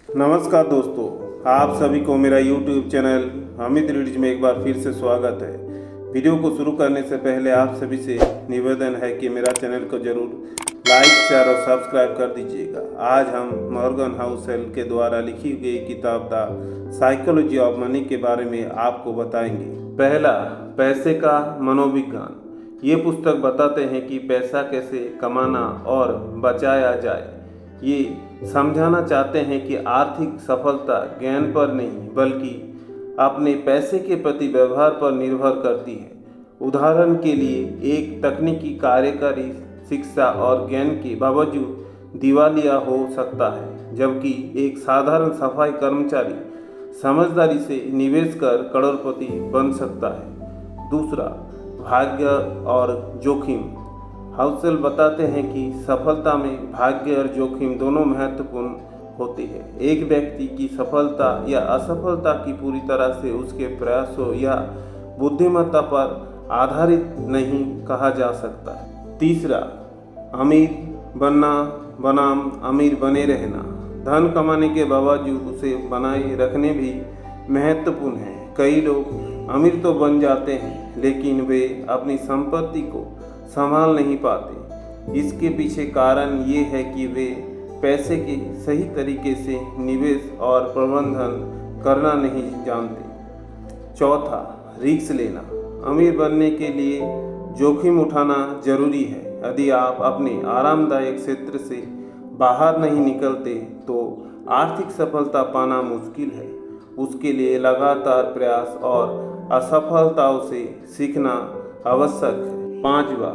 नमस्कार दोस्तों, आप सभी को मेरा YouTube चैनल अमित रीड्स में एक बार फिर से स्वागत है। वीडियो को शुरू करने से पहले आप सभी से निवेदन है कि मेरा चैनल को जरूर लाइक, शेयर और सब्सक्राइब कर दीजिएगा। आज हम मॉर्गन हाउसेल के द्वारा लिखी गई किताब द साइकोलॉजी ऑफ मनी के बारे में आपको बताएंगे। पहला, पैसे का मनोविज्ञान। ये पुस्तक बताते हैं कि पैसा कैसे कमाना और बचाया जाए। ये समझाना चाहते हैं कि आर्थिक सफलता ज्ञान पर नहीं बल्कि अपने पैसे के प्रति व्यवहार पर निर्भर करती है। उदाहरण के लिए, एक तकनीकी कार्यकारी शिक्षा और ज्ञान के बावजूद दिवालिया हो सकता है, जबकि एक साधारण सफाई कर्मचारी समझदारी से निवेश कर करोड़पति बन सकता है। दूसरा, भाग्य और जोखिम। हाउसेल बताते हैं कि सफलता में भाग्य और जोखिम दोनों महत्वपूर्ण होते हैं। एक व्यक्ति की सफलता या असफलता की पूरी तरह से उसके प्रयासों या बुद्धिमत्ता पर आधारित नहीं कहा जा सकता है। तीसरा, अमीर बनना बनाम अमीर बने रहना। धन कमाने के बावजूद उसे बनाए रखने भी महत्वपूर्ण है। कई लोग अमीर तो बन जाते हैं, लेकिन वे अपनी संपत्ति को संभाल नहीं पाते। इसके पीछे कारण ये है कि वे पैसे के सही तरीके से निवेश और प्रबंधन करना नहीं जानते। चौथा, रिस्क लेना। अमीर बनने के लिए जोखिम उठाना जरूरी है। यदि आप अपने आरामदायक क्षेत्र से बाहर नहीं निकलते तो आर्थिक सफलता पाना मुश्किल है। उसके लिए लगातार प्रयास और असफलताओं से सीखना आवश्यक है। पांचवा,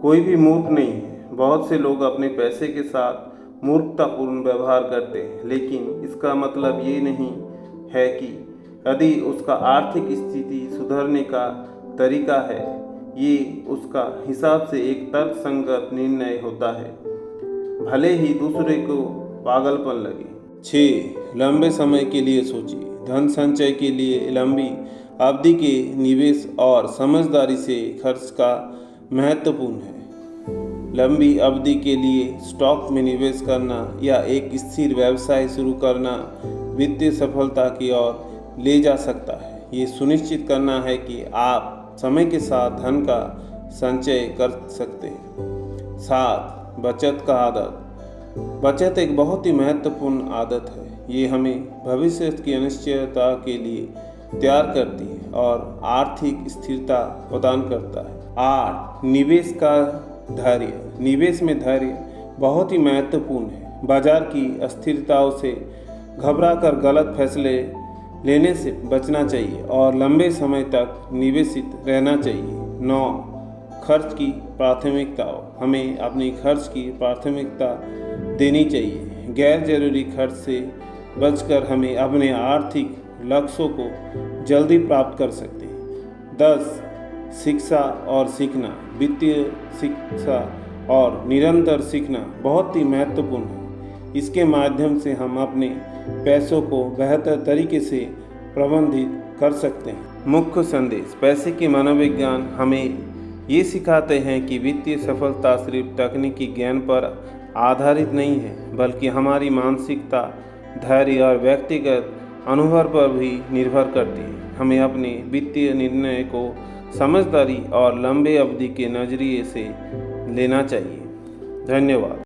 कोई भी मूर्ख नहीं है। बहुत से लोग अपने पैसे के साथ मूर्खतापूर्ण व्यवहार करते हैं, लेकिन इसका मतलब ये नहीं है कि यदि उसका आर्थिक स्थिति सुधरने का तरीका है, ये उसका हिसाब से एक तर्कसंगत निर्णय होता है, भले ही दूसरे को पागलपन लगे। 6, लंबे समय के लिए सोचिए। धन संचय के लिए लंबी अवधि के निवेश और समझदारी से खर्च का महत्वपूर्ण है। लंबी अवधि के लिए स्टॉक में निवेश करना या एक स्थिर व्यवसाय शुरू करना वित्तीय सफलता की ओर ले जा सकता है। ये सुनिश्चित करना है कि आप समय के साथ धन का संचय कर सकते हैं। 7, बचत का आदत। बचत एक बहुत ही महत्वपूर्ण आदत है। ये हमें भविष्य की अनिश्चितता के लिए तैयार करती है और आर्थिक स्थिरता प्रदान करता है। 8, निवेश का धैर्य। निवेश में धैर्य बहुत ही महत्वपूर्ण है। बाजार की अस्थिरताओं से घबराकर गलत फैसले लेने से बचना चाहिए और लंबे समय तक निवेशित रहना चाहिए। 9, खर्च की प्राथमिकताओं। हमें अपनी खर्च की प्राथमिकता देनी चाहिए। गैर जरूरी खर्च से बचकर हमें अपने आर्थिक लक्ष्यों को जल्दी प्राप्त कर सकते हैं। 10, शिक्षा और सीखना। वित्तीय शिक्षा और निरंतर सीखना बहुत ही महत्वपूर्ण है। इसके माध्यम से हम अपने पैसों को बेहतर तरीके से प्रबंधित कर सकते हैं। मुख्य संदेश। पैसे के मनोविज्ञान हमें ये सिखाते हैं कि वित्तीय सफलता सिर्फ तकनीकी ज्ञान पर आधारित नहीं है, बल्कि हमारी मानसिकता, धैर्य और व्यक्तिगत अनुभव पर भी निर्भर करती है। हमें अपने वित्तीय निर्णय को समझदारी और लंबे अवधि के नजरिए से लेना चाहिए। धन्यवाद।